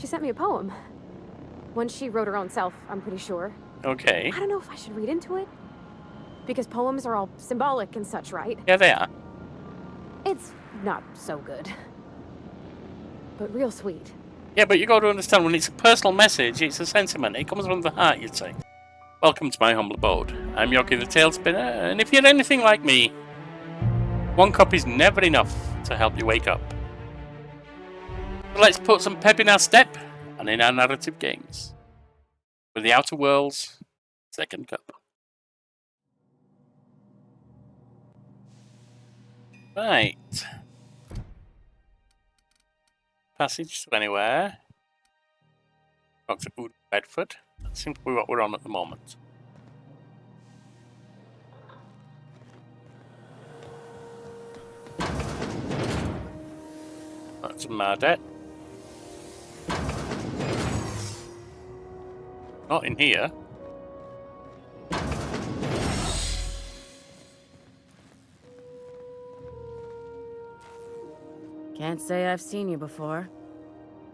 She sent me a poem. One she wrote her own self, I'm pretty sure. Okay. I don't know if I should read into it. Because poems are all symbolic and such, right? Yeah, they are. It's not so good. But real sweet. Yeah, but you got to understand, when it's a personal message, it's a sentiment. It comes from the heart, you'd say. Welcome to my humble abode. I'm Yogi the Tail Spinner, and if you're anything like me, one cup is never enough to help you wake up. So let's put some pep in our step and in our narrative games. With the Outer Worlds second cup. Right. Passage to anywhere. Dr. Ud Bedford. That seems to be what we're on at the moment. That's Mardet. Not in here. Can't say I've seen you before.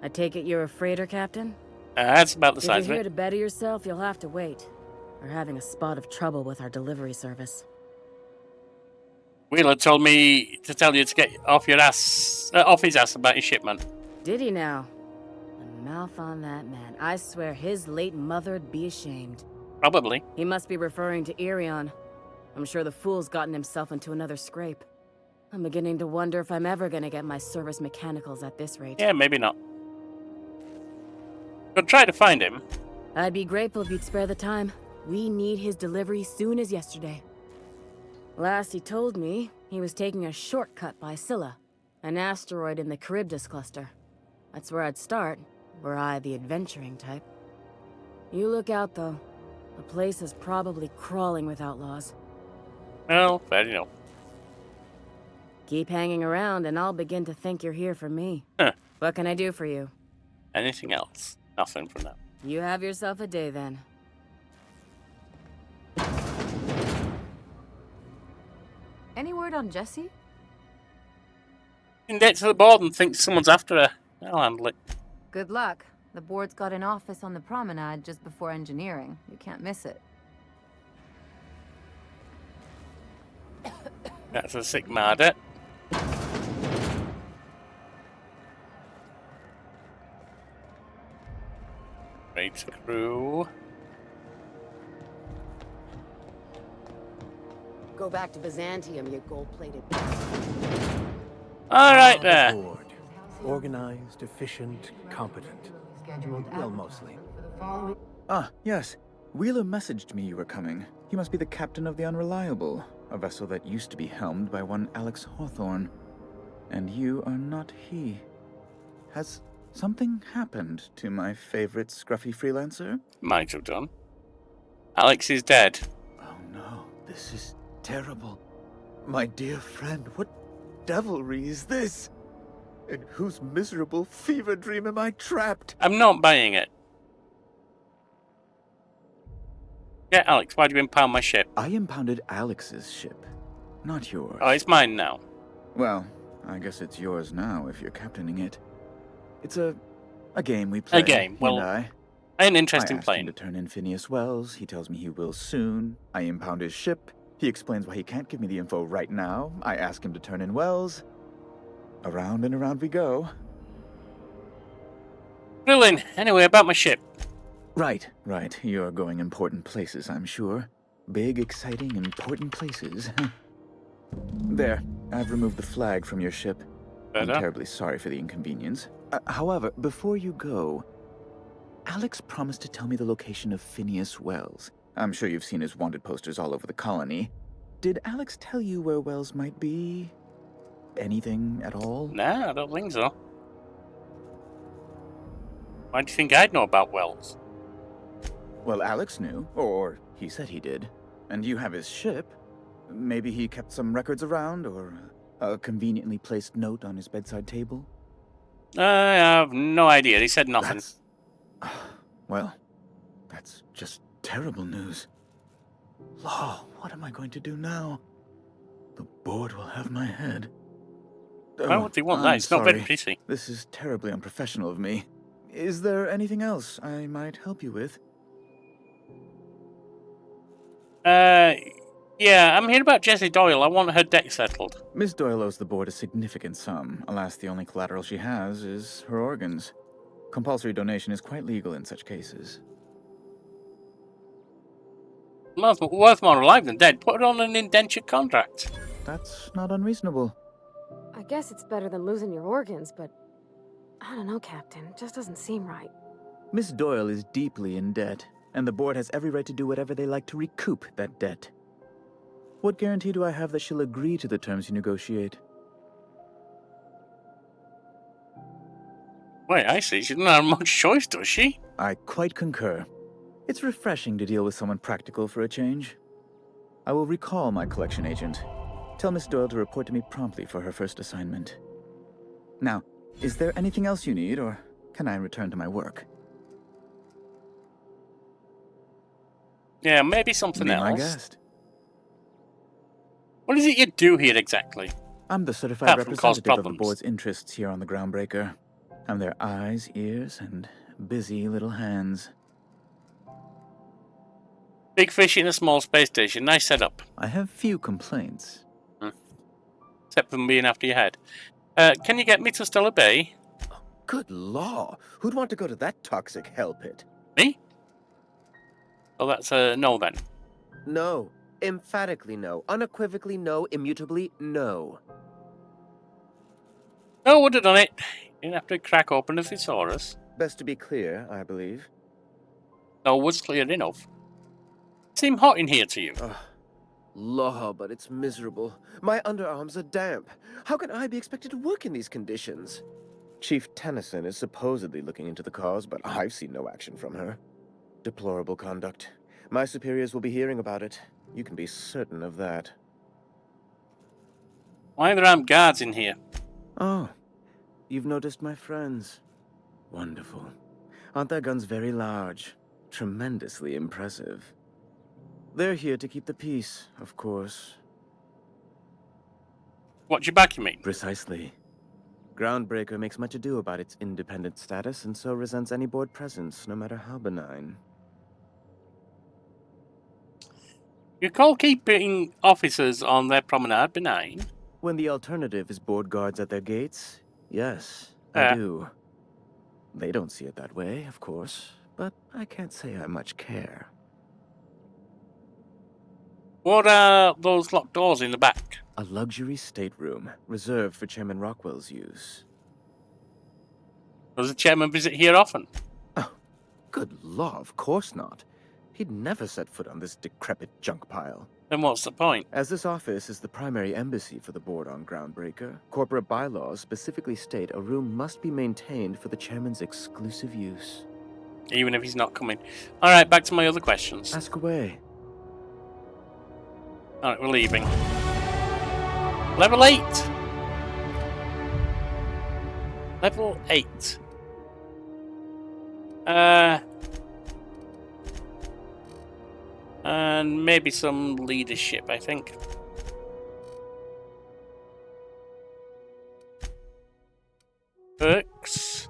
I take it you're a freighter captain? That's about the size If you're of here it. to better yourself, you'll have to wait. We're having a spot of trouble with our delivery service. Wheeler told me to tell you to get off your ass, off his ass about your shipment. Did he now? The mouth on that man. I swear his late mother'd be ashamed. Probably. He must be referring to Irion. I'm sure the fool's gotten himself into another scrape. I'm beginning to wonder if I'm ever gonna get my service mechanicals at this rate. Yeah, maybe not. But try to find him. I'd be grateful if you'd spare the time. We need his delivery soon as yesterday. Last he told me, he was taking a shortcut by Scylla, an asteroid in the Charybdis cluster. That's where I'd start, were I the adventuring type. You look out, though. The place is probably crawling with outlaws. Well, fair enough. Keep hanging around, and I'll begin to think you're here for me. Huh. What can I do for you? Anything else? Nothing for now. You have yourself a day, then. Any word on Jessie? You can get to the board and think someone's after her. I'll handle it. Good luck. The board's got an office on the promenade just before engineering. You can't miss it. That's a sick Mardet. Great crew. Go back to Byzantium, you gold-plated. All right there. Board. Organized, efficient, competent. Well, mostly. Ah, yes. Wheeler messaged me you were coming. You must be the captain of the Unreliable, a vessel that used to be helmed by one Alex Hawthorne. And you are not he. Has something happened to my favorite scruffy freelancer? Might have done. Alex is dead. Oh no, this is terrible. My dear friend, what devilry is this? In whose miserable fever dream am I trapped? I'm not buying it. Yeah, Alex, why'd you impound my ship? I impounded Alex's ship, not yours. Oh, it's mine now. Well, I guess it's yours now if you're captaining it. It's a game we play. A game. Well, and I ain't interested in asked him playing. to turn in Phineas Wells. He tells me he will soon. I impound his ship. He explains why he can't give me the info right now. I ask him to turn in Wells. Around and around we go. Brilliant. Anyway, about my ship. Right. You're going important places, I'm sure. Big, exciting, important places. There, I've removed the flag from your ship. Better. I'm terribly sorry for the inconvenience. However, before you go, Alex promised to tell me the location of Phineas Wells. I'm sure you've seen his wanted posters all over the colony. Did Alex tell you where Wells might be? Anything at all? Nah, I don't think so. Why do you think I'd know about Wells? Well, Alex knew, or he said he did. And you have his ship. Maybe he kept some records around, or a conveniently placed note on his bedside table? I have no idea. He said nothing. Well, that's just terrible news. Law, what am I going to do now? The board will have my head. Why would they want that? I'm It's not very sorry. pretty. This is terribly unprofessional of me. Is there anything else I might help you with? Yeah, I'm here about Jessie Doyle. I want her debt settled. Miss Doyle owes the board a significant sum. Alas, the only collateral she has is her organs. Compulsory donation is quite legal in such cases. Worth more alive than dead. Put her on an indentured contract. That's not unreasonable. I guess it's better than losing your organs, but I don't know, Captain. It just doesn't seem right. Miss Doyle is deeply in debt, and the board has every right to do whatever they like to recoup that debt. What guarantee do I have that she'll agree to the terms you negotiate? Wait, I see. She doesn't have much choice, does she? I quite concur. It's refreshing to deal with someone practical for a change. I will recall my collection agent. Tell Miss Doyle to report to me promptly for her first assignment. Now, is there anything else you need, or can I return to my work? Yeah, maybe something Be else. my guest. What is it you do here exactly? I'm the certified Apart from cause representative of the problems. board's interests here on the Groundbreaker. I'm their eyes, ears, and busy little hands. Big fish in a small space station. Nice setup. I have few complaints. Except for them being after your head. Can you get me to Stella Bay? Good law. Who'd want to go to that toxic hell pit? Me? Well, that's a no then. No. Emphatically no. Unequivocally no. Immutably no. No, would have done it. Didn't have to crack open a thesaurus. Best to be clear, I believe. No, was clear enough. Seem hot in here to you. Law, but it's miserable. My underarms are damp. How can I be expected to work in these conditions? Chief Tennyson is supposedly looking into the cause, but I've seen no action from her. Deplorable conduct. My superiors will be hearing about it. You can be certain of that. Why are there armed guards in here? Oh, you've noticed my friends. Wonderful. Aren't their guns very large? Tremendously impressive. They're here to keep the peace, of course. What you back, you mean? Precisely. Groundbreaker makes much ado about its independent status, and so resents any board presence, no matter how benign. You call keeping officers on their promenade benign? When the alternative is board guards at their gates, yes, Yeah. I do. They don't see it that way, of course, but I can't say I much care. What are those locked doors in the back? A luxury stateroom, reserved for Chairman Rockwell's use. Does the chairman visit here often? Oh, good law, of course not. He'd never set foot on this decrepit junk pile. Then what's the point? As this office is the primary embassy for the board on Groundbreaker, corporate bylaws specifically state a room must be maintained for the chairman's exclusive use. Even if he's not coming. Alright, back to my other questions. Ask away. Alright, we're leaving. Level 8! Level 8. And maybe some leadership, I think. Perks.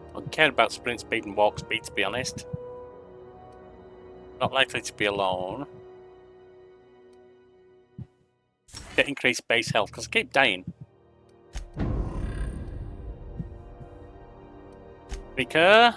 I don't care about sprint speed and walk speed, to be honest. Not likely to be alone. Get increased base health, because I keep dying. Recur.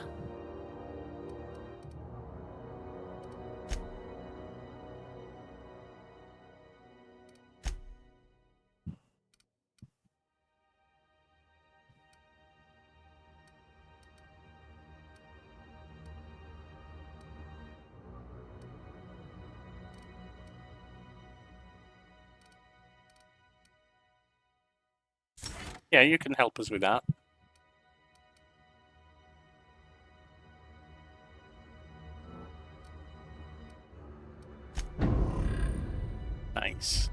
Yeah, you can help us with that. Nice.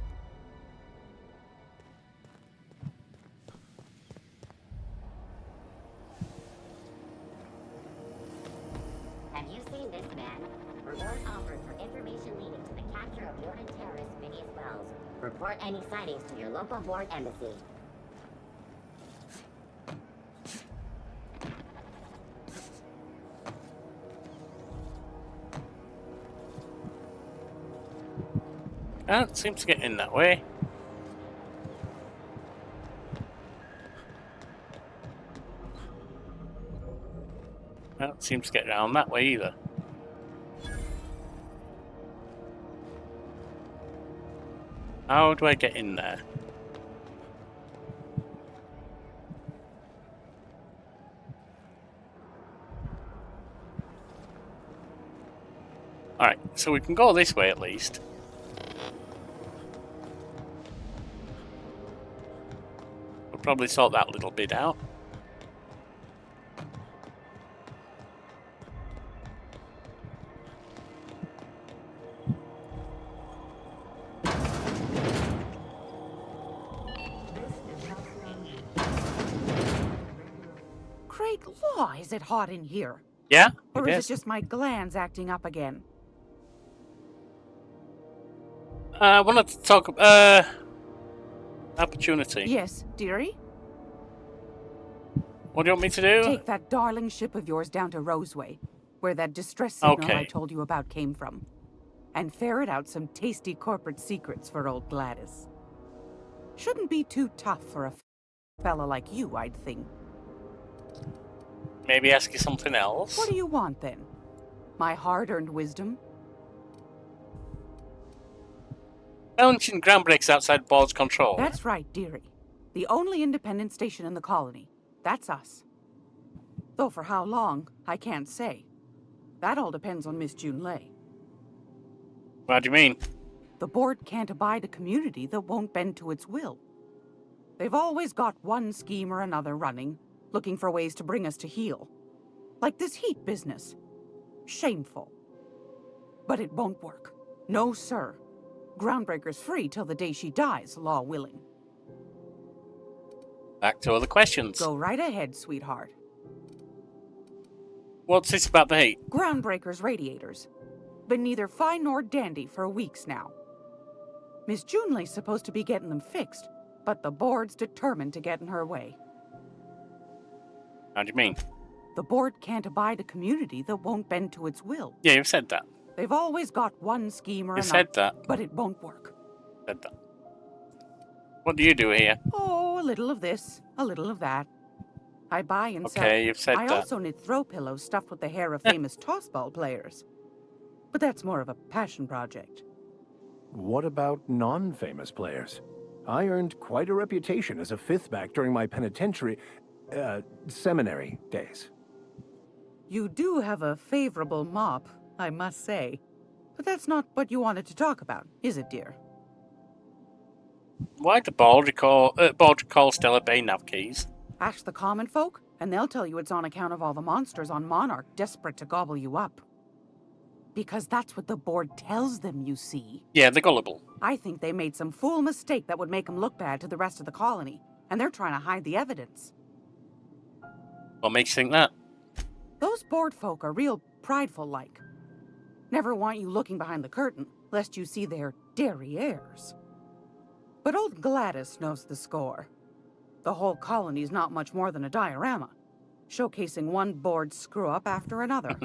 Following this man, reward offered for information leading to the capture of warden terrorist Phineas Wells. Report any sightings to your local board embassy. Can't seem to get in that way. Can't seem to get around that way either. How do I get in there? Alright, so we can go this way at least. We'll probably sort that little bit out. Great law, is it hot in here? Yeah? Or it is is. it just my glands acting up again? I wanted to talk opportunity. Yes, dearie? What do you want me to do? Take that darling ship of yours down to Roseway, where that distress signal I Okay. told you about came from. And ferret out some tasty corporate secrets for old Gladys. Shouldn't be too tough for a fella like you, I'd think. Maybe ask you something else? What do you want, then? My hard-earned wisdom? Launching Groundbreaker's outside board's control. That's right, dearie. The only independent station in the colony. That's us. Though for how long, I can't say. That all depends on Miss Junlei. What do you mean? The board can't abide a community that won't bend to its will. They've always got one scheme or another running, looking for ways to bring us to heel. Like this heat business. Shameful. But it won't work. No, sir. Groundbreaker's free till the day she dies, law willing. Back to other questions. Go right ahead, sweetheart. What's this about the heat? Groundbreaker's radiators. Been neither fine nor dandy for weeks now. Miss Junlei's supposed to be getting them fixed, but the board's determined to get in her way. How do you mean? The board can't abide a community that won't bend to its will. Yeah, you've said that. They've always got one scheme or You another, said that. but it won't work. Said that. What do you do here? Oh, a little of this, a little of that. I buy and sell. Okay, you've said I that. also knit throw pillows stuffed with the hair of famous tossball players. But that's more of a passion project. What about non-famous players? I earned quite a reputation as a fifth back during my seminary days. You do have a favorable mop, I must say. But that's not what you wanted to talk about, is it, dear? Why the board recall Stella Bay nav keys? Ask the common folk, and they'll tell you it's on account of all the monsters on Monarch desperate to gobble you up. Because that's what the board tells them, you see. Yeah, they're gullible. I think they made some fool mistake that would make them look bad to the rest of the colony, and they're trying to hide the evidence. What makes you think that? Those board folk are real prideful-like. Never want you looking behind the curtain, lest you see their derrieres. But old Gladys knows the score. The whole colony's not much more than a diorama, showcasing one board screw-up after another.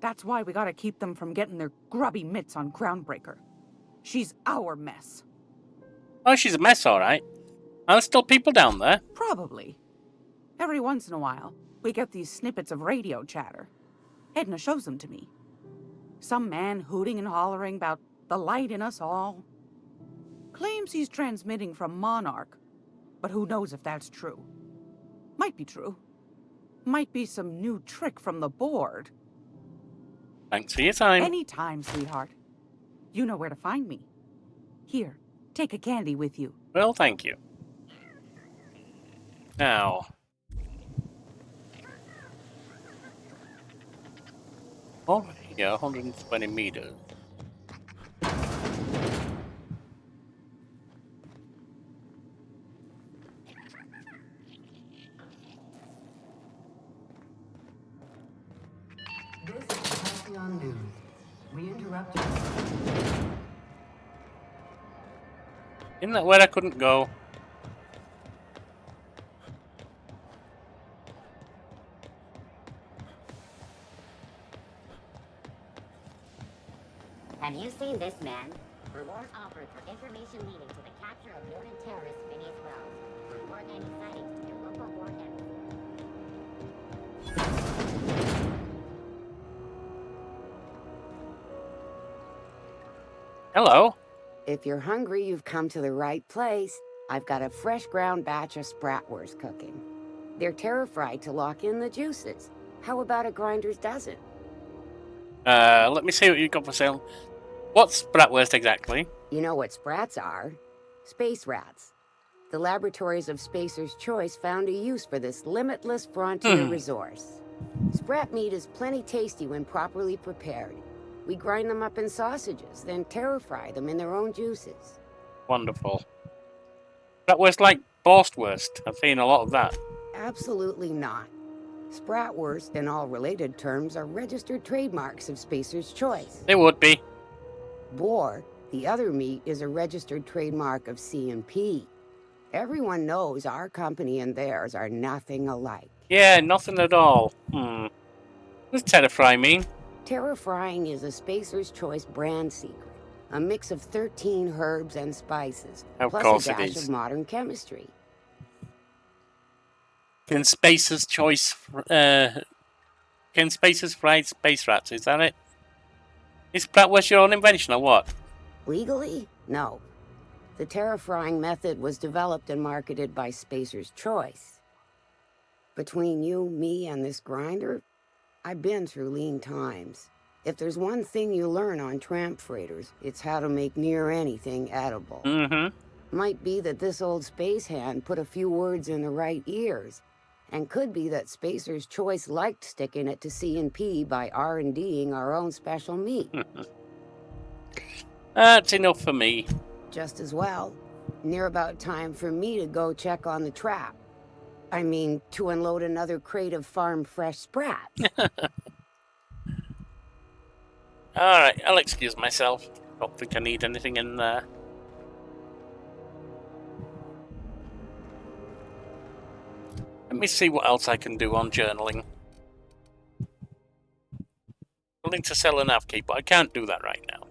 That's why we gotta keep them from getting their grubby mitts on Groundbreaker. She's our mess. Oh, she's a mess, alright. Are there still people down there? Probably. Every once in a while, we get these snippets of radio chatter. Edna shows them to me. Some man hooting and hollering about the light in us all. Claims he's transmitting from Monarch, but who knows if that's true. Might be true. Might be some new trick from the board. Thanks for your time. Anytime, sweetheart. You know where to find me. Here, take a candy with you. Well, thank you. Now. Oh, yeah, 120 meters. This is on news. We interrupted. Isn't that where I couldn't go? Have you seen this man? Reward offered for information leading to the capture of mutant terrorist Phineas Wells. Report any sightings to your local board embassy. Hello. If you're hungry, you've come to the right place. I've got a fresh ground batch of spratwurst cooking. They're terra-fried to lock in the juices. How about a grinder's dozen? Let me see what you've got for sale. What's bratwurst exactly? You know what sprats are? Space rats. The laboratories of Spacer's Choice found a use for this limitless frontier resource. Sprat meat is plenty tasty when properly prepared. We grind them up in sausages, then terra-fry them in their own juices. Wonderful. Bratwurst like Borstwurst. I've seen a lot of that. Absolutely not. Spratwurst and all related terms are registered trademarks of Spacer's Choice. They would be. Boar, the other meat, is a registered trademark of C&P. Everyone knows our company and theirs are nothing alike. Yeah, nothing at all. What does terra-fry mean? Terra-frying is a Spacer's Choice brand secret. A mix of 13 herbs and spices, Of plus course a it dash is. of modern chemistry. Can Spacer's fried space rats? Is that it? Is bratwurst your own invention or what? Legally? No. The terra-frying method was developed and marketed by Spacer's Choice. Between you, me, and this grinder, I've been through lean times. If there's one thing you learn on tramp freighters, it's how to make near anything edible. Might be that this old space hand put a few words in the right ears, and could be that Spacer's Choice liked sticking it to C&P by R&Ding our own special meat. That's enough for me. Just as well. Near about time for me to go check on the trap. I mean, to unload another crate of farm-fresh sprats. Alright, I'll excuse myself. Don't think I need anything in there. Let me see what else I can do on journaling. Willing to sell a nav key, but I can't do that right now.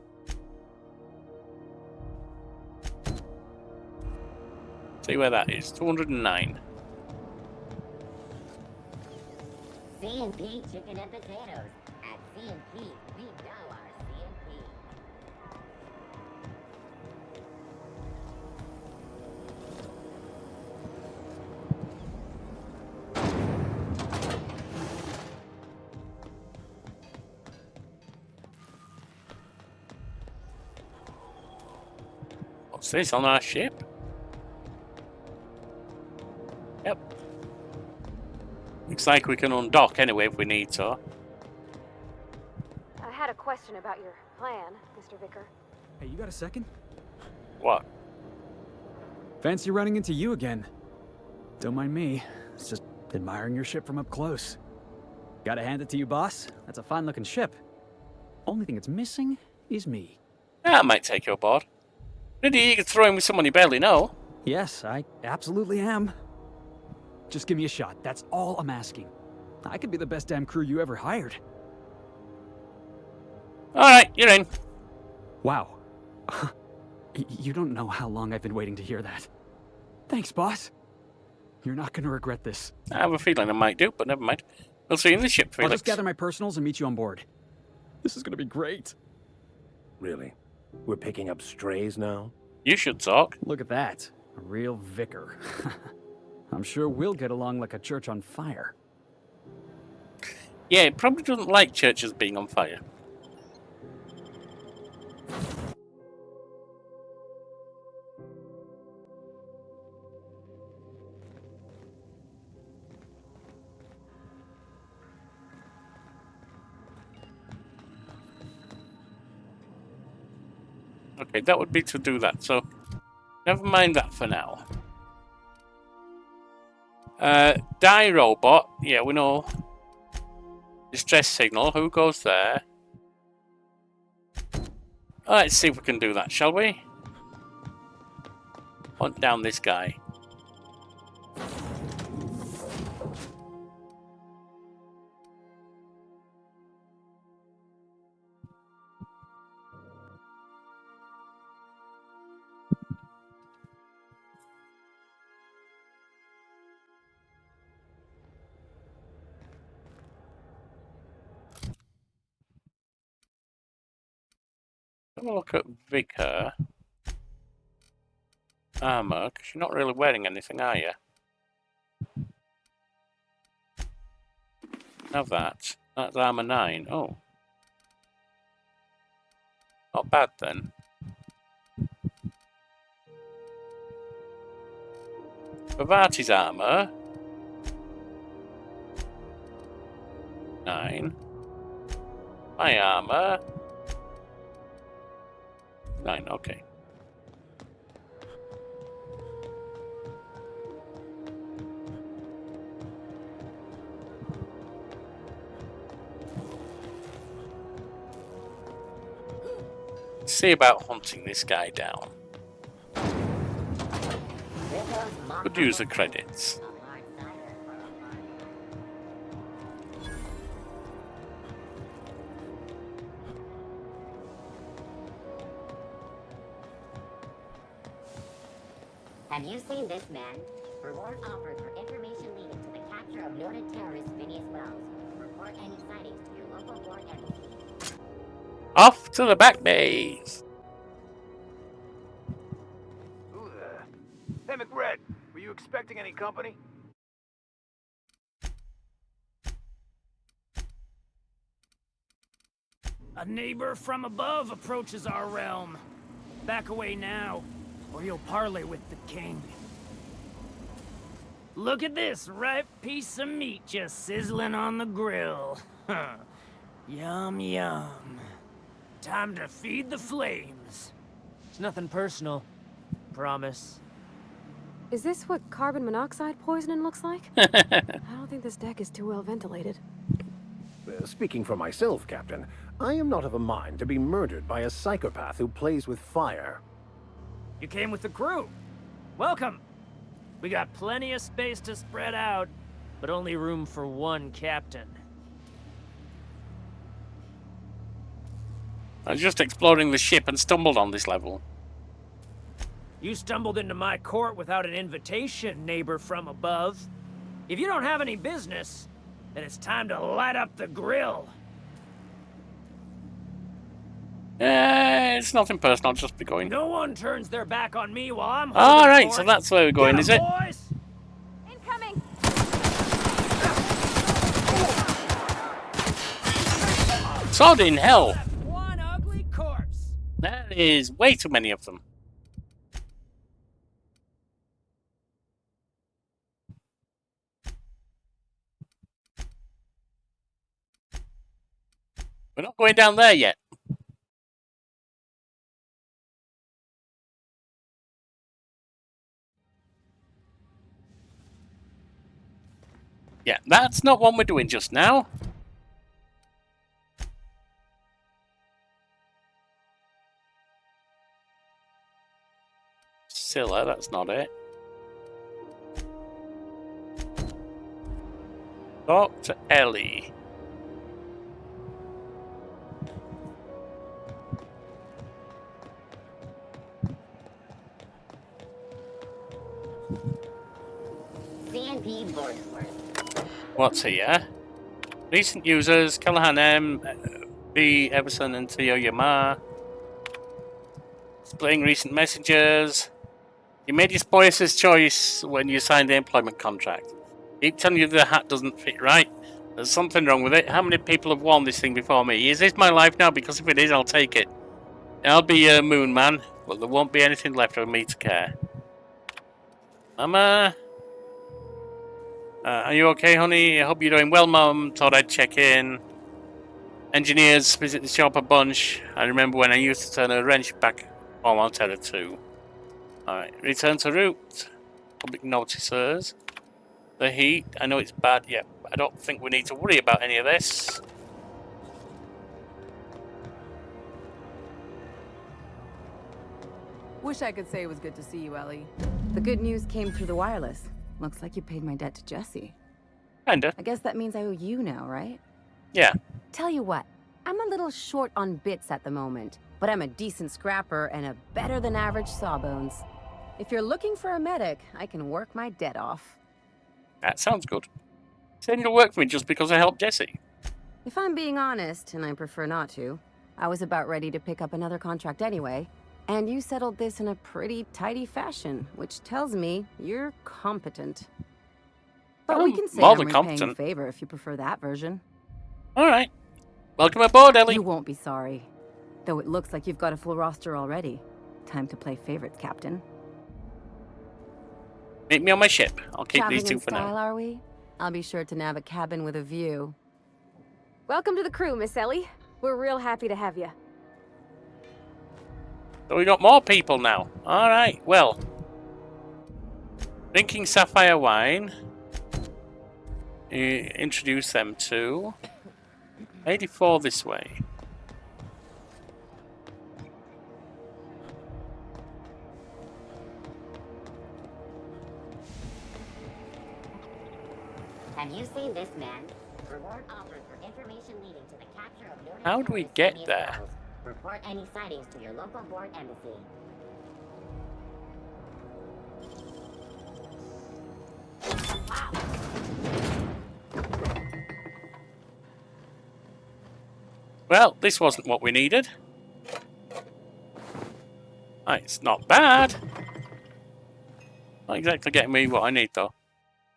See where that is. 209. C&P chicken and potatoes. At C&P, we know our C&P. What's this on our ship? Yep. Looks like we can undock anyway if we need to. I had a question about your plan, Mr. Vicker. Hey, you got a second? What? Fancy running into you again. Don't mind me. It's just admiring your ship from up close. Gotta hand it to you, boss. That's a fine-looking ship. Only thing it's missing is me. I might take your board. Really eager to throw in with someone you barely know. Yes, I absolutely am. Just give me a shot. That's all I'm asking. I could be the best damn crew you ever hired. Alright, you're in. Wow. You don't know how long I've been waiting to hear that. Thanks, boss. You're not gonna regret this. I have a feeling I might do, but never mind. We'll see you in the ship, Felix. I'll just gather my personals and meet you on board. This is gonna be great. Really? We're picking up strays now? You should talk. Look at that. A real vicar. I'm sure we'll get along like a church on fire. Yeah, it probably doesn't like churches being on fire. Okay, that would be to do that, so never mind that for now. Die robot, yeah, we know. Distress signal, who goes there? Let's see if we can do that, shall we? Hunt down this guy. Have a look at Vicar. Armour, because you're not really wearing anything, are you? Have that. That's armour 9. Oh. Not bad then. Bavati's armour. 9. My armour. 9, okay. See about hunting this guy down. Could use the credits. Have you seen this man? Reward offered for information leading to the capture of noted terrorist Phineas Wells. Report any sightings to your local board embassy. Off to the back bays. Who there? Hey, McRed, were you expecting any company? A neighbor from above approaches our realm. Back away now, or you'll parley with the king. Look at this ripe piece of meat just sizzling on the grill. Yum, yum. Time to feed the flames. It's nothing personal. Promise. Is this what carbon monoxide poisoning looks like? I don't think this deck is too well ventilated. Speaking for myself, Captain, I am not of a mind to be murdered by a psychopath who plays with fire. You came with the crew. Welcome. We got plenty of space to spread out, but only room for one captain. I was just exploring the ship and stumbled on this level. You stumbled into my court without an invitation, neighbor from above. If you don't have any business, then it's time to light up the grill. It's nothing personal, I'll just be going. No one turns their back on me while I'm holding Alright, court. so that's where we're going, is it? Boys! Incoming! Sod in hell! One ugly corpse. There is way too many of them. We're not going down there yet. Yeah, that's not one we're doing just now. Scylla, that's not it. Dr. Ellie. CNP Boardsworth. What's here? Recent users, Callahan M, B. Everson, and Theo Yamar. Displaying recent messages. You made your spoiler's choice when you signed the employment contract. Keep telling you the hat doesn't fit right. There's something wrong with it. How many people have worn this thing before me? Is this my life now? Because if it is, I'll take it. I'll be a moon man, but there won't be anything left of me to care. Mama? Are you okay, honey? I hope you're doing well, Mum. Thought I'd check in. Engineers visit the shop a bunch. I remember when I used to turn a wrench back on Terra 2. Alright, return to route. Public noticers. The heat. I know it's bad. Yeah, I don't think we need to worry about any of this. Wish I could say it was good to see you, Ellie. The good news came through the wireless. Looks like you paid my debt to Jesse. Kinda. I guess that means I owe you now, right? Yeah. Tell you what, I'm a little short on bits at the moment, but I'm a decent scrapper and a better-than-average sawbones. If you're looking for a medic, I can work my debt off. That sounds good. Saying you'll work for me just because I helped Jesse. If I'm being honest, and I prefer not to, I was about ready to pick up another contract anyway, and you settled this in a pretty tidy fashion, which tells me you're competent. But we can say more I'm than repaying competent. a favor if you prefer that version. All right. Welcome aboard, Ellie. You won't be sorry. Though it looks like you've got a full roster already. Time to play favorites, Captain. Meet me on my ship. I'll keep Traveling these two in for style, now. are we? I'll be sure to nab a cabin with a view. Welcome to the crew, Miss Ellie. We're real happy to have you. So we got more people now. All right. Well, drinking sapphire wine. Introduce them to 84 this way. Have you seen this man? Reward offered for information leading to the capture of lunar How do we terrorist get Phineas there? Wells. Report any sightings to your local board embassy. Well, this wasn't what we needed. It's not bad. Not exactly getting me what I need, though.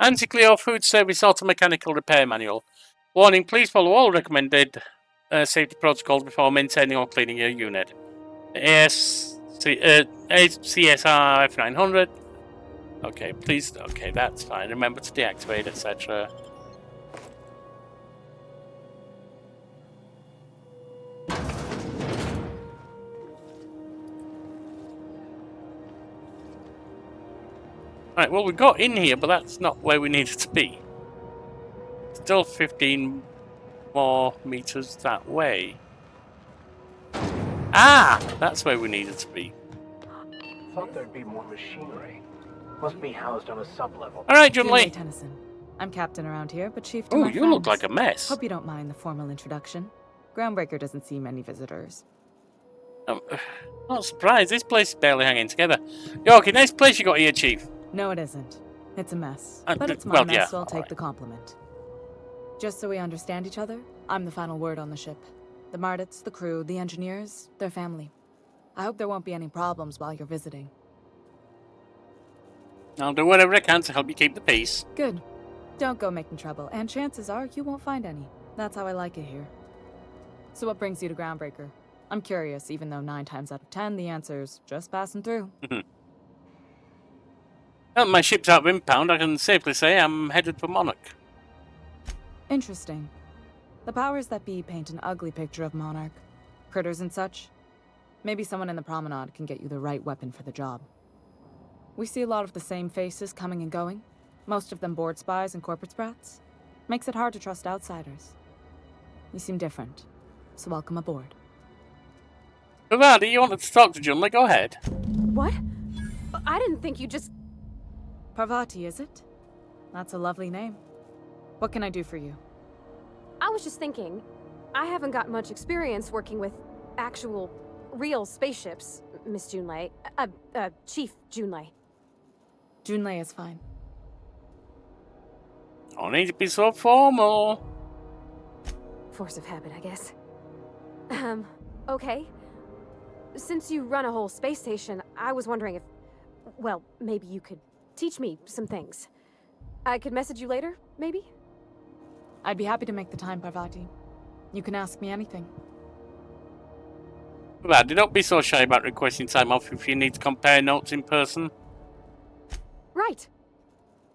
Anti-Cleo Food Service Automechanical Repair Manual. Warning, please follow all recommended safety protocols before maintaining or cleaning your unit. CSR F900. Okay, please. Okay, that's fine. Remember to deactivate, etc. Right, well, we got in here, but that's not where we needed to be. Still 15 more meters that way. Ah! That's where we needed to be. Thought there'd be more machinery. Must be housed on a sub-level. Alright, Junlei. Tennyson. I'm captain around here, but chief to Oh, my you look friends. like a mess. Hope you don't mind the formal introduction. Groundbreaker doesn't see many visitors. Not surprised. This place is barely hanging together. Yorkie, nice place you got here, Chief. No, it isn't. It's a mess. Uh, But it's my well, mess, yeah, so I'll take alright. the compliment. Just so we understand each other, I'm the final word on the ship. The Mardits, the crew, the engineers, their family. I hope there won't be any problems while you're visiting. I'll do whatever I can to help you keep the peace. Good. Don't go making trouble, and chances are you won't find any. That's how I like it here. So what brings you to Groundbreaker? I'm curious, even though 9 times out of 10 the answer's just passing through. Well, my ship's out of impound. I can safely say I'm headed for Monarch. Interesting. The powers that be paint an ugly picture of Monarch. Critters and such. Maybe someone in the promenade can get you the right weapon for the job. We see a lot of the same faces coming and going. Most of them board spies and corporate sprats. Makes it hard to trust outsiders. You seem different, so welcome aboard. Vivaldi, you wanted to talk to Junlei? Go ahead. What? I didn't think you just... Parvati, is it? That's a lovely name. What can I do for you? I was just thinking, I haven't got much experience working with actual, real spaceships, Miss Junlei. Chief Junlei. Junlei is fine. Don't need to be so formal. Force of habit, I guess. Okay. Since you run a whole space station, I was wondering if... Well, maybe you could teach me some things. I could message you later, maybe? I'd be happy to make the time, Parvati. You can ask me anything. Vivaldi, don't be so shy about requesting time off if you need to compare notes in person. Right.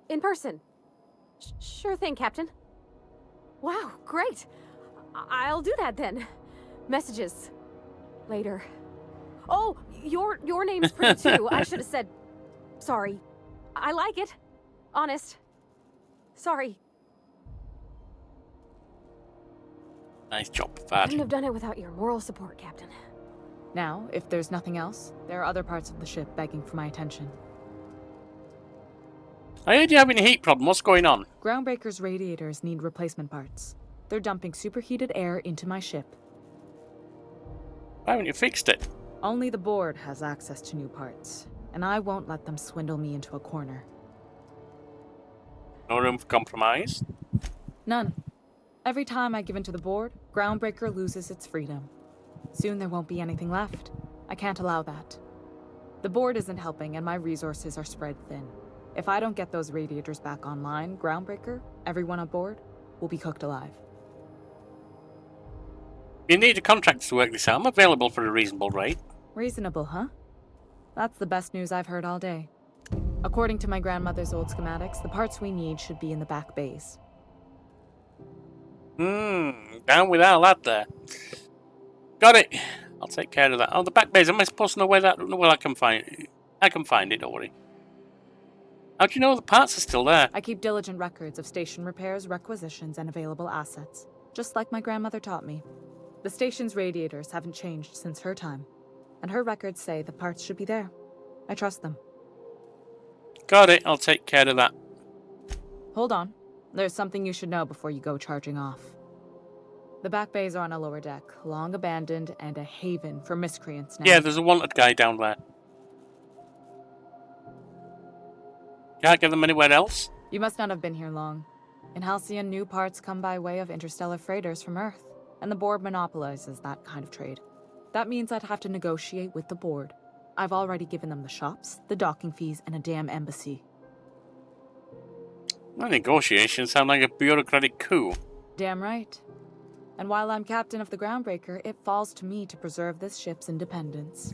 In person. Sure thing, Captain. Wow, great. I'll do that then. Messages. Later. Oh, your name's pretty too. I should have said... Sorry. I like it. Honest. Sorry. Nice job, Couldn't Vivaldi. have done it without your moral support, Captain. Now, if there's nothing else, there are other parts of the ship begging for my attention. I heard you're having a heat problem. What's going on? Groundbreaker's radiators need replacement parts. They're dumping superheated air into my ship. Why haven't you fixed it? Only the board has access to new parts, and I won't let them swindle me into a corner. No room for compromise? None. Every time I give in to the board, Groundbreaker loses its freedom. Soon there won't be anything left. I can't allow that. The board isn't helping, and my resources are spread thin. If I don't get those radiators back online, Groundbreaker, everyone aboard, will be cooked alive. You need a contractor to work this out. I'm available for a reasonable rate. Reasonable, huh? That's the best news I've heard all day. According to my grandmother's old schematics, the parts we need should be in the back bays. Down with our lad there. Got it. I'll take care of that. Oh, the back base. Am I supposed to know where that? Well, I can find it. Don't worry. How do you know the parts are still there? I keep diligent records of station repairs, requisitions, and available assets, just like my grandmother taught me. The station's radiators haven't changed since her time, and her records say the parts should be there. I trust them. Got it. I'll take care of that. Hold on. There's something you should know before you go charging off. The back bays are on a lower deck, long abandoned and a haven for miscreants now. Yeah, there's a wanted guy down there. Can't get them anywhere else? You must not have been here long. In Halcyon, new parts come by way of interstellar freighters from Earth, and the board monopolizes that kind of trade. That means I'd have to negotiate with the board. I've already given them the shops, the docking fees, and a damn embassy. Well, negotiations sound like a bureaucratic coup. Damn right. And while I'm captain of the Groundbreaker, it falls to me to preserve this ship's independence.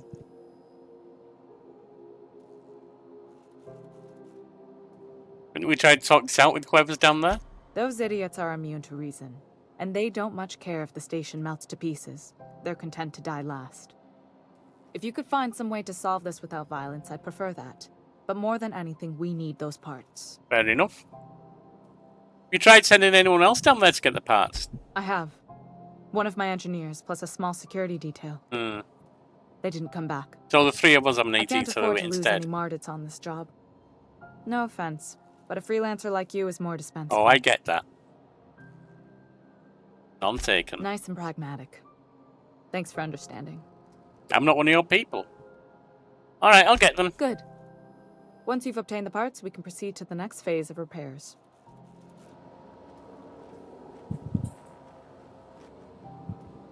Couldn't we try to talk this out with whoever's down there? Those idiots are immune to reason, and they don't much care if the station melts to pieces. They're content to die last. If you could find some way to solve this without violence, I'd prefer that. But more than anything, we need those parts. Fair enough. You tried sending anyone else down there to get the parts? I have. One of my engineers, plus a small security detail. They didn't come back. So the three of us have an 18 I can't to afford it to instead. lose any Mardits on this job. No offense, but a freelancer like you is more dispensable. Oh, I get that. None taken. Nice and pragmatic. Thanks for understanding. I'm not one of your people. Alright, I'll get them. Good. Once you've obtained the parts, we can proceed to the next phase of repairs.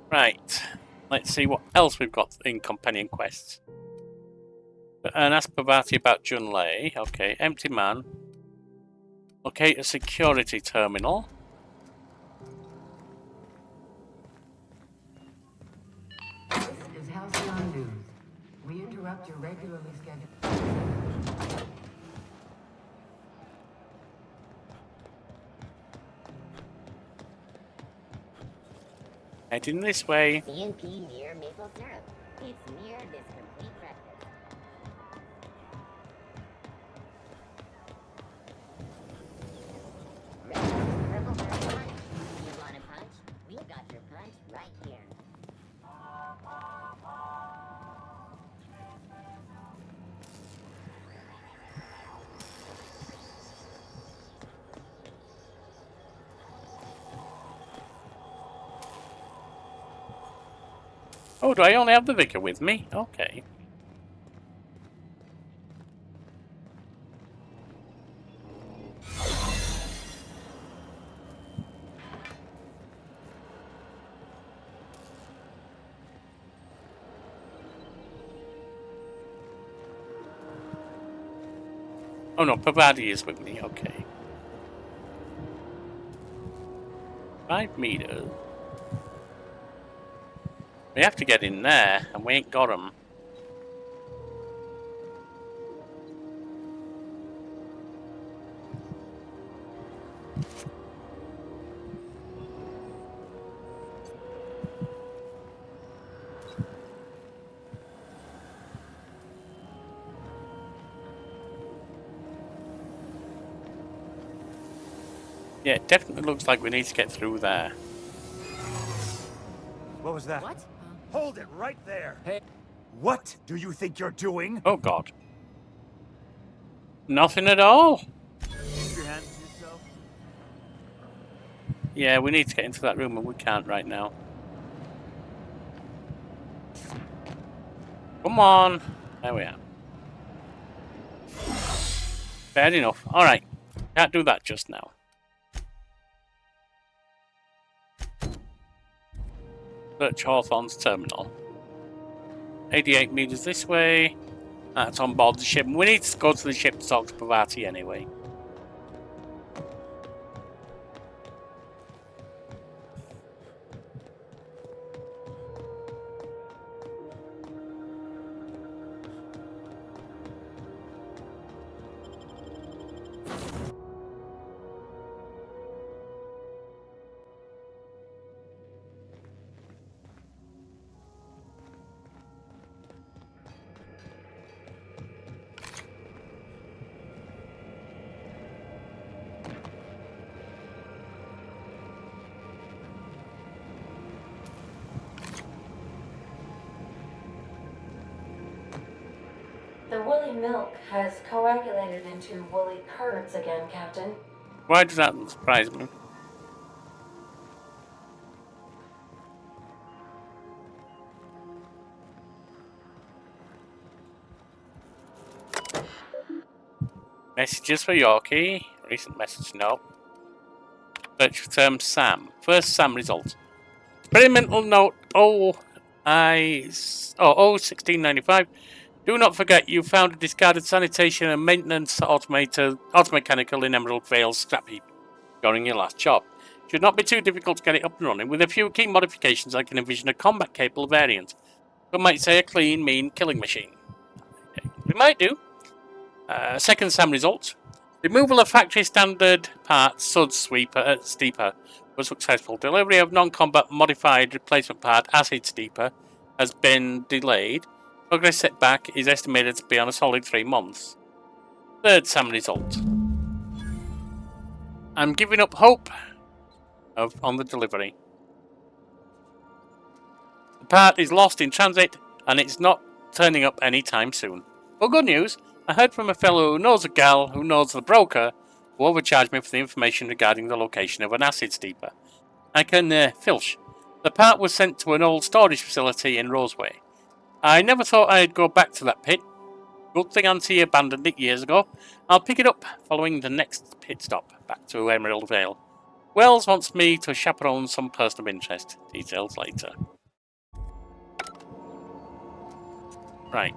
Right. Let's see what else we've got in companion quests. And ask Pavati about Junlei. Okay, empty man. Locate a security terminal. This is Halcyon News. We interrupt your regularly scheduled... Heading this way. CNP near maple syrup. It's near this complete breakfast. Red Rose Purple Berry Punch. You want a punch? We've got your punch right here. Oh, do I only have the vicar with me? Okay. Oh no, Pavati is with me, okay. 5 meters. We have to get in there, and we ain't got them. Yeah, it definitely looks like we need to get through there. What was that? What? Hold it right there! Hey, What do you think you're doing? Oh God. Nothing at all. Keep your hands to yourself. Yeah, we need to get into that room and we can't right now. Come on. There we are. Fair enough. Alright. Can't do that just now. Search Hawthorne's terminal. 88 meters this way. That's on board the ship. We need to go to the ship to talk to Pavati anyway. The woolly milk has coagulated into woolly curds again, Captain. Why does that surprise me? Messages for Yorkie. Recent message, no. Search for term Sam. First Sam result. Experimental note 1695. Do not forget you found a discarded sanitation and maintenance automechanical in Emerald Vale scrap heap during your last job. Should not be too difficult to get it up and running. With a few key modifications, I can envision a combat-capable variant. Some might say a clean, mean killing machine. We might do. Second SAM result. Removal of factory standard parts Sud Steeper was successful. Delivery of non-combat modified replacement part Acid Steeper has been delayed. Progress setback is estimated to be on a solid 3 months. Third SAM result. I'm giving up hope on the delivery. The part is lost in transit and it's not turning up anytime soon. Well, good news. I heard from a fellow who knows a gal who knows the broker who overcharged me for the information regarding the location of an acid steeper. I can filch. The part was sent to an old storage facility in Roseway. I never thought I'd go back to that pit. Good thing Auntie abandoned it years ago. I'll pick it up following the next pit stop back to Emerald Vale. Wells wants me to chaperone some person of interest. Details later. Right.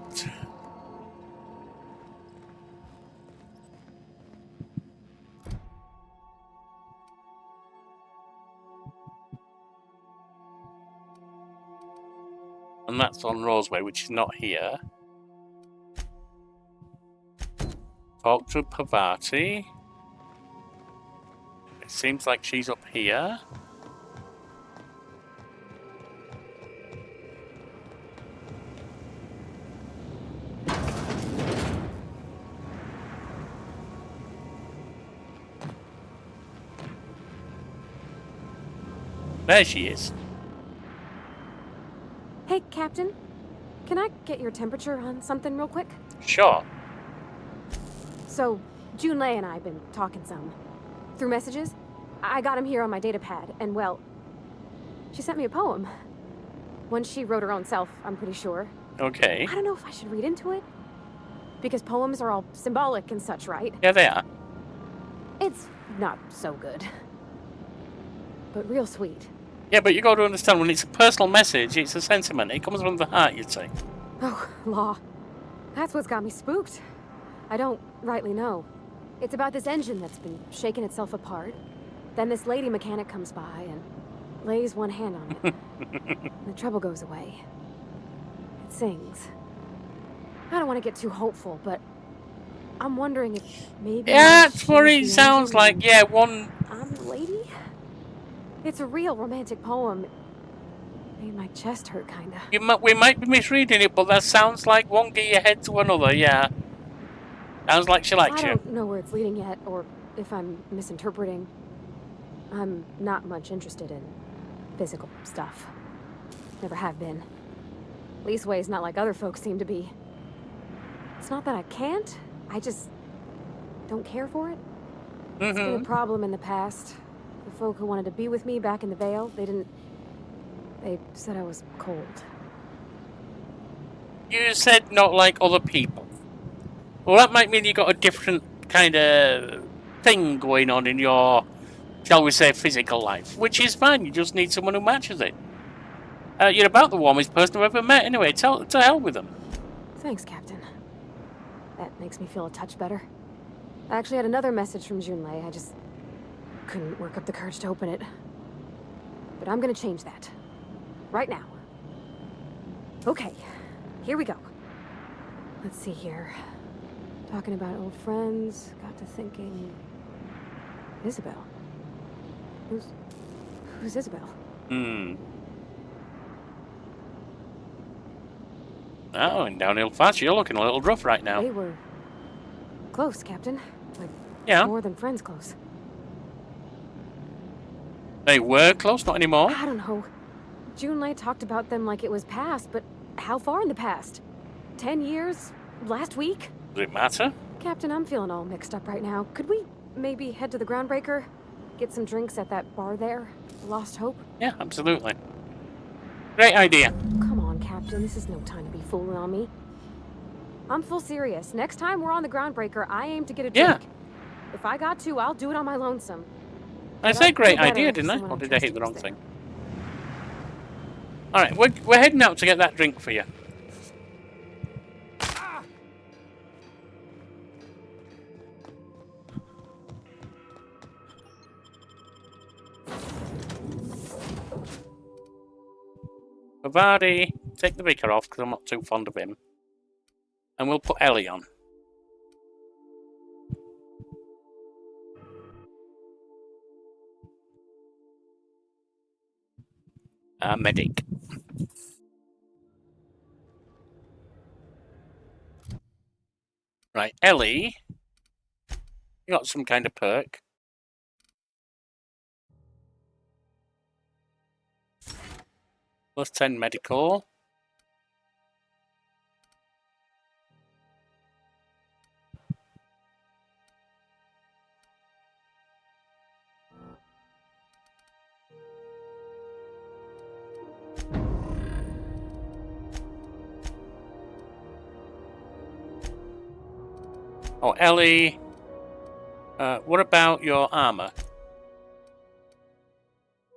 And that's on Roseway, which is not here. Talk to Pavati. It seems like she's up here. There she is. Hey, Captain. Can I get your temperature on something real quick? Sure. So, Junlei and I have been talking some. Through messages. I got him here on my datapad, and well, she sent me a poem. One she wrote her own self, I'm pretty sure. Okay. I don't know if I should read into it. Because poems are all symbolic and such, right? Yeah, they are. It's not so good. But real sweet. Yeah, but you got to understand, when it's a personal message, it's a sentiment. It comes from the heart, you'd say. Oh, law. That's what's got me spooked. I don't rightly know. It's about this engine that's been shaking itself apart. Then this lady mechanic comes by and lays one hand on it. The trouble goes away. It sings. I don't want to get too hopeful, but I'm wondering if maybe... Yeah, that's what it sounds like. Yeah, one... I'm the lady? It's a real romantic poem. Made my chest hurt, kinda. We might be misreading it, but that sounds like one get your head to another, yeah. Sounds like she likes you. I don't know where it's leading yet, or if I'm misinterpreting. I'm not much interested in physical stuff. Never have been. Leastway's not like other folks seem to be. It's not that I can't, I just don't care for it. It's been a problem in the past. The folk who wanted to be with me back in the Vale, they said I was cold. You said not like other people. Well, that might mean you got a different kind of thing going on in your, shall we say, physical life, which is fine. You just need someone who matches it. You're about the warmest person I've ever met. Anyway, to hell with them. Thanks, Captain. That makes me feel a touch better. I actually had another message from Junlei. I just couldn't work up the courage to open it. But I'm gonna change that. Right now. Okay, here we go. Let's see here. Talking about old friends, got to thinking... Isabel. Who's Isabel? Oh, and downhill fast. You're looking a little rough right now. They were close, Captain. Like, yeah. More than friends close. They were close, not anymore? I don't know. Junlei talked about them like it was past, but how far in the past? 10 years? Last week? Does it matter? Captain, I'm feeling all mixed up right now. Could we maybe head to the Groundbreaker? Get some drinks at that bar there? Lost Hope? Yeah, absolutely. Great idea. Come on, Captain. This is no time to be fooling on me. I'm full serious. Next time we're on the Groundbreaker, I aim to get a drink. Yeah. If I got to, I'll do it on my lonesome. I said great idea, didn't I? Or did I hit the wrong thing? Alright, we're heading out to get that drink for you. Bavadi, take the vicar off because I'm not too fond of him. And we'll put Ellie on. Medic. Right, Ellie. You got some kind of perk. Plus 10 medical. Oh, Ellie. What about your armor?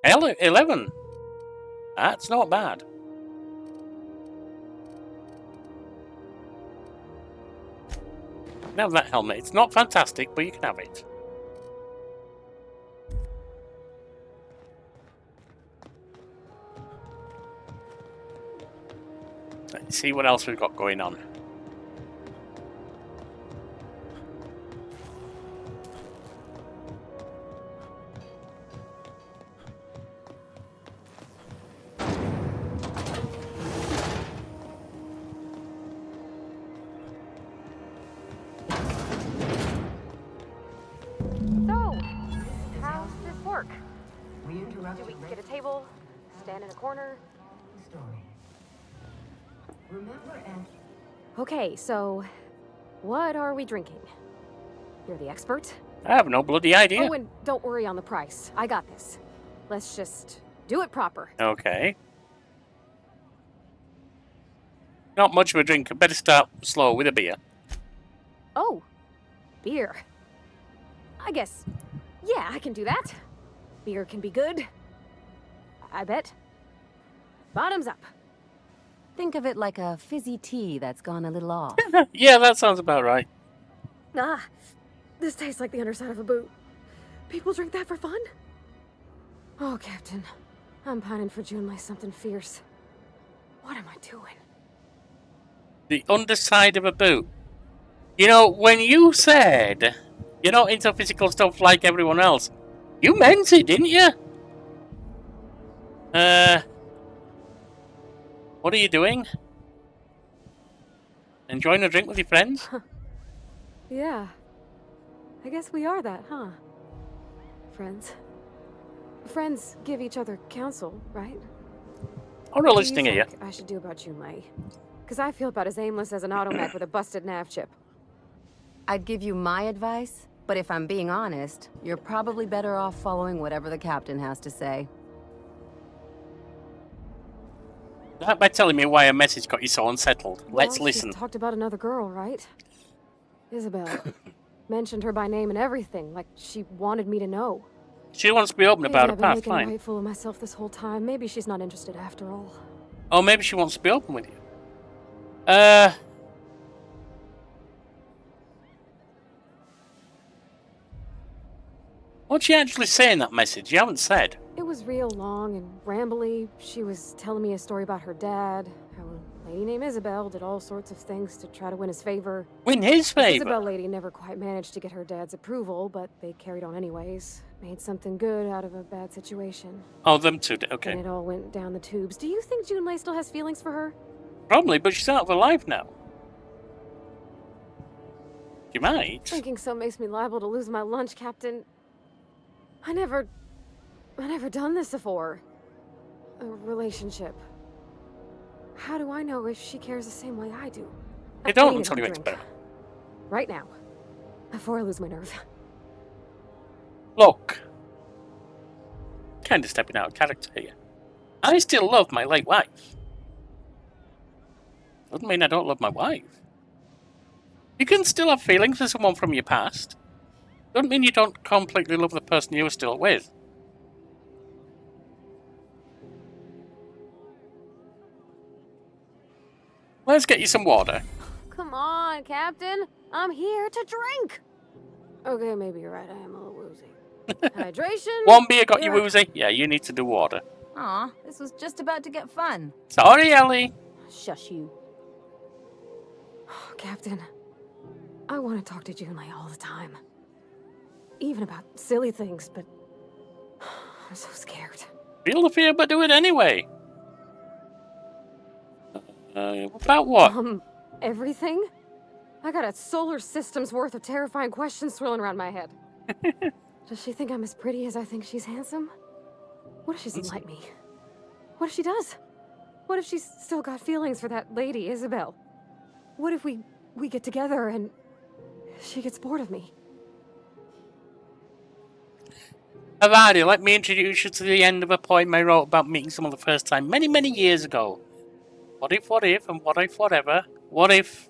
11. That's not bad. Now that helmet. It's not fantastic, but you can have it. Let's see what else we've got going on. Do we get a table? Stand in a corner? Okay, so what are we drinking? You're the expert? I have no bloody idea. Oh, and don't worry on the price. I got this. Let's just do it proper. Okay. Not much of a drink. Better start slow with a beer. Oh, beer. I guess, yeah, I can do that. Beer can be good. I bet. Bottoms up. Think of it like a fizzy tea that's gone a little off. Yeah, that sounds about right. Ah, this tastes like the underside of a boot. People drink that for fun? Oh, Captain. I'm pining for Junlei something fierce. What am I doing? The underside of a boot. You know, when you said you're not into physical stuff like everyone else, you meant it, didn't you? What are you doing? Enjoying a drink with your friends? Yeah. I guess we are that, huh? Friends. Friends give each other counsel, right? Or a What do you listening ear. think I should do about Junlei? Because I feel about as aimless as an automech with a busted nav chip. I'd give you my advice, but if I'm being honest, you're probably better off following whatever the captain has to say. Start by telling me why a message got you so unsettled. Let's Well, listen. She talked about another girl, right? Isabel. Mentioned her by name and everything, like she wanted me to know. She wants to be open Maybe about her I've been past, making a fine. right fool of myself this whole time. Maybe she's not interested after all. Or maybe she wants to be open with you. What'd she actually say in that message? You haven't said. It was real long and rambly. She was telling me a story about her dad, how a lady named Isabel did all sorts of things to try to win his favor. Win his This favor? Isabel lady never quite managed to get her dad's approval, but they carried on anyways. Made something good out of a bad situation. Oh, them two did. Okay. And it all went down the tubes. Do you think Junlei still has feelings for her? Probably, but she's out of her life now. You might. Thinking so makes me liable to lose my lunch, Captain. I never done this before. A relationship. How do I know if she cares the same way I do? They don't need until you another experiment. drink. Right now. Before I lose my nerve. Look. Kind of stepping out of character here. I still love my late wife. Doesn't mean I don't love my wife. You can still have feelings for someone from your past. Doesn't mean you don't completely love the person you were still with. Let's get you some water. Come on, Captain. I'm here to drink. Okay, maybe you're right. I am a little woozy. Hydration. One beer got you Here I- woozy? Yeah, you need to do water. Aw, this was just about to get fun. Sorry, Ellie. Shush you. Captain, I want to talk to Junlei all the time. Even about silly things, but I'm so scared. Feel the fear, but do it anyway. About what? Everything? I got a solar system's worth of terrifying questions swirling around my head. Does she think I'm as pretty as I think she's handsome? What if she doesn't like me? What if she does? What if she's still got feelings for that lady, Isabel? What if we get together and she gets bored of me? Avadi, let me introduce you to the end of a poem I wrote about meeting someone the first time many, many years ago. What if, and what if, whatever. What if...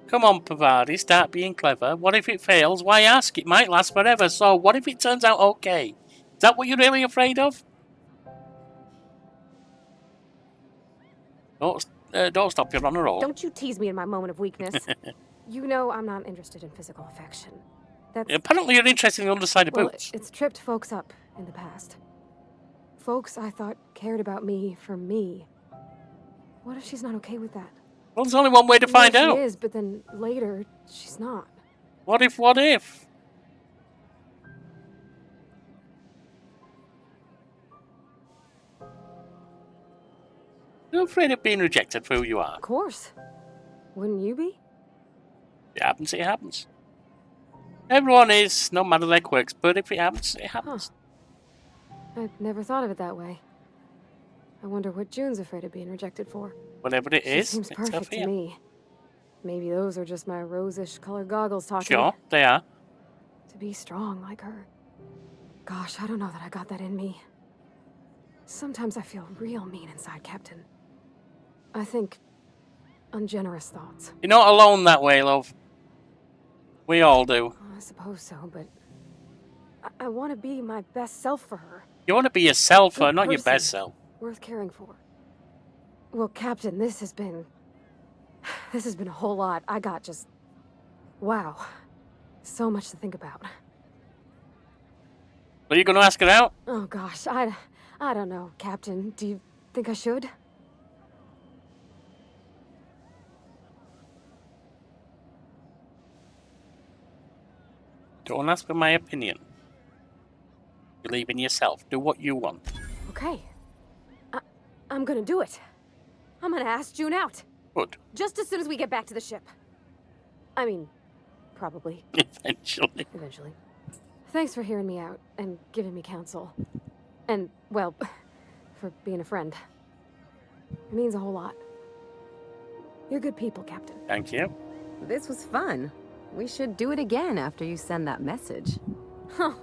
Come on, Pavadi, start being clever. What if it fails? Why ask? It might last forever, so what if it turns out okay? Is that what you're really afraid of? Don't stop, you're on a roll. Don't you tease me in my moment of weakness. You know I'm not interested in physical affection. That's... Apparently you're interested in the underside of well, boots. it's tripped folks up in the past. Folks I thought cared about me for me. What if she's not okay with that? Well, there's only one way to find out. She is, but then later, she's not. What if, what if? You're afraid of being rejected for who you are. Of course. Wouldn't you be? If it happens, it happens. Everyone is, no matter their quirks, but if it happens, it happens. I'd never thought of it that way. I wonder what June's afraid of being rejected for. Whatever it She is, seems it's her perfect fear. to me. Maybe those are just my rosish colored goggles talking. Sure, they are. To be strong like her. Gosh, I don't know that I got that in me. Sometimes I feel real mean inside, Captain. I think ungenerous thoughts. You're not alone that way, love. We all do. I suppose so, but I want to be my best self for her. You want to be yourself, Good not your person, best self. Worth caring for. Well, Captain, this has been a whole lot. I got just... Wow. So much to think about. Are you going to ask her out? Oh, gosh. I don't know, Captain. Do you think I should? Don't ask for my opinion. Believe in yourself. Do what you want. Okay. I'm gonna do it. I'm gonna ask June out. Good. Just as soon as we get back to the ship. I mean, probably. Eventually. Eventually. Thanks for hearing me out and giving me counsel. And, well, for being a friend. It means a whole lot. You're good people, Captain. Thank you. This was fun. We should do it again after you send that message. Huh.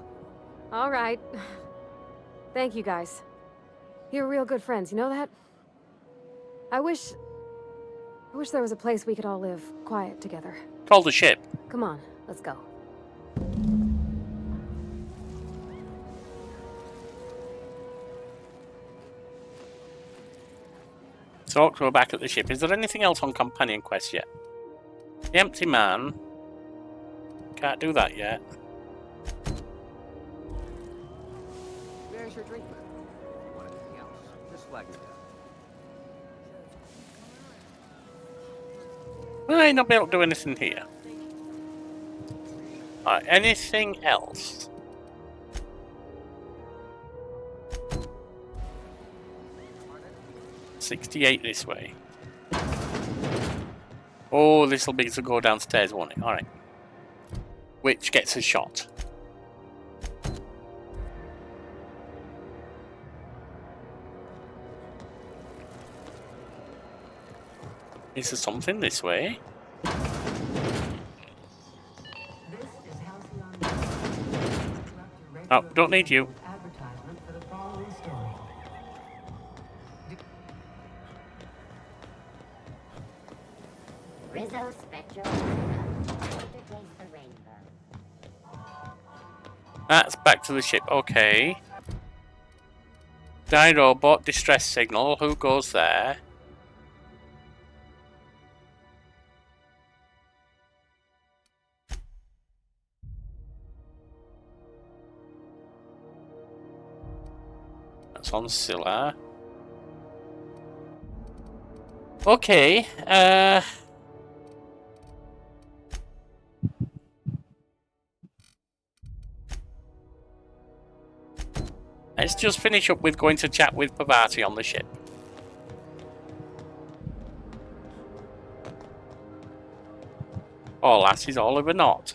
All right. Thank you, guys. You're real good friends, you know that? I wish there was a place we could all live quiet together. Call the ship. Come on, let's go. So we're back at the ship. Is there anything else on companion quest yet? The empty man. Can't do that yet. There's your drink, man. If you want anything else, just flag me down. I not be able to do anything here. Alright, anything else? $68 this way. Oh, this'll be to go downstairs, won't it? Alright. Which gets a shot. Is there something this way? Oh, don't need you. Rizzo Spectral Aftertaste the Rainbow. That's back to the ship. Okay. Die robot, distress signal. Who goes there? That's on Scylla. Okay. Let's just finish up with going to chat with Pavati on the ship. Oh, lasses, Oliver not.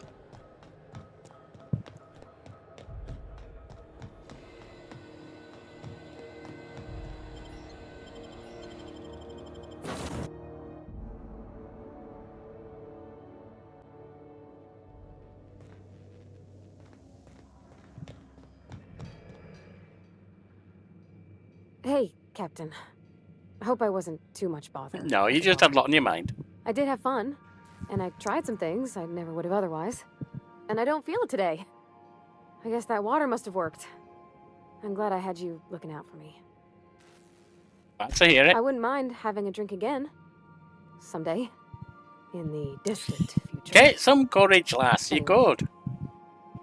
Hey, Captain. I hope I wasn't too much bother. No, you just had a lot on your mind. I did have fun, and I tried some things I never would have otherwise. And I don't feel it today. I guess that water must have worked. I'm glad I had you looking out for me. Glad to hear it. I wouldn't mind having a drink again. Someday. In the distant future. Get some courage, lass. You're good.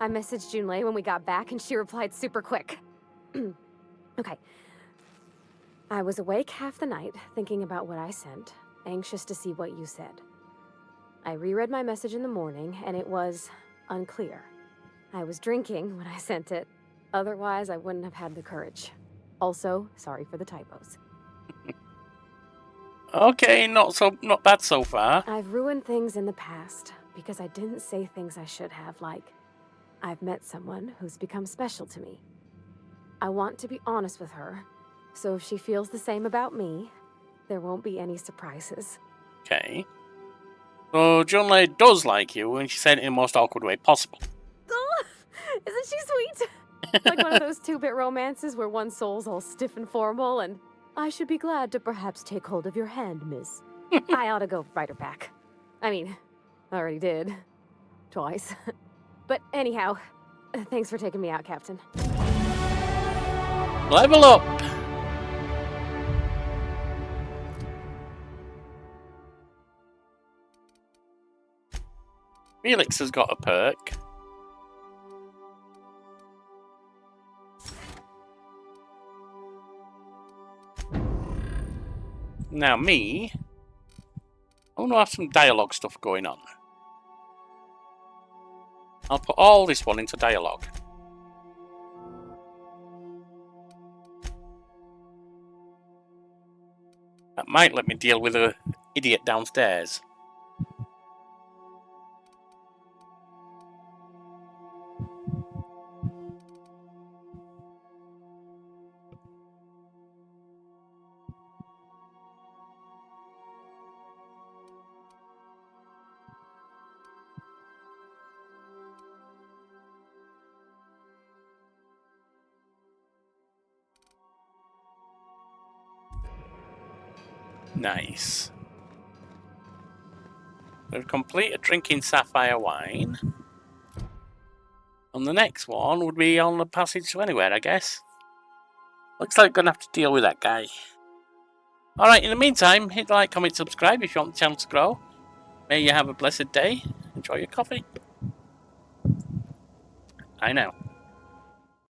I messaged Junlei when we got back, and she replied super quick. Okay. I was awake half the night, thinking about what I sent, anxious to see what you said. I reread my message in the morning, and it was unclear. I was drinking when I sent it. Otherwise, I wouldn't have had the courage. Also, sorry for the typos. Okay, not bad so far. I've ruined things in the past because I didn't say things I should have, like, I've met someone who's become special to me. I want to be honest with her, so if she feels the same about me, there won't be any surprises. Okay. So, Junlei does like you, and she said it in the most awkward way possible. Oh, isn't she sweet? Like one of those two-bit romances where one soul's all stiff and formal, and I should be glad to perhaps take hold of your hand, miss. I ought to go write her back. I mean, I already did. Twice. But anyhow, thanks for taking me out, Captain. Level up! Felix has got a perk. Now me, I want to have some dialogue stuff going on. I'll put all this one into dialogue. That might let me deal with an idiot downstairs. Nice. We've completed drinking sapphire wine. And the next one would be on the passage to anywhere, I guess. Looks like we're going to have to deal with that guy. Alright, in the meantime, hit like, comment, subscribe if you want the channel to grow. May you have a blessed day. Enjoy your coffee. I know.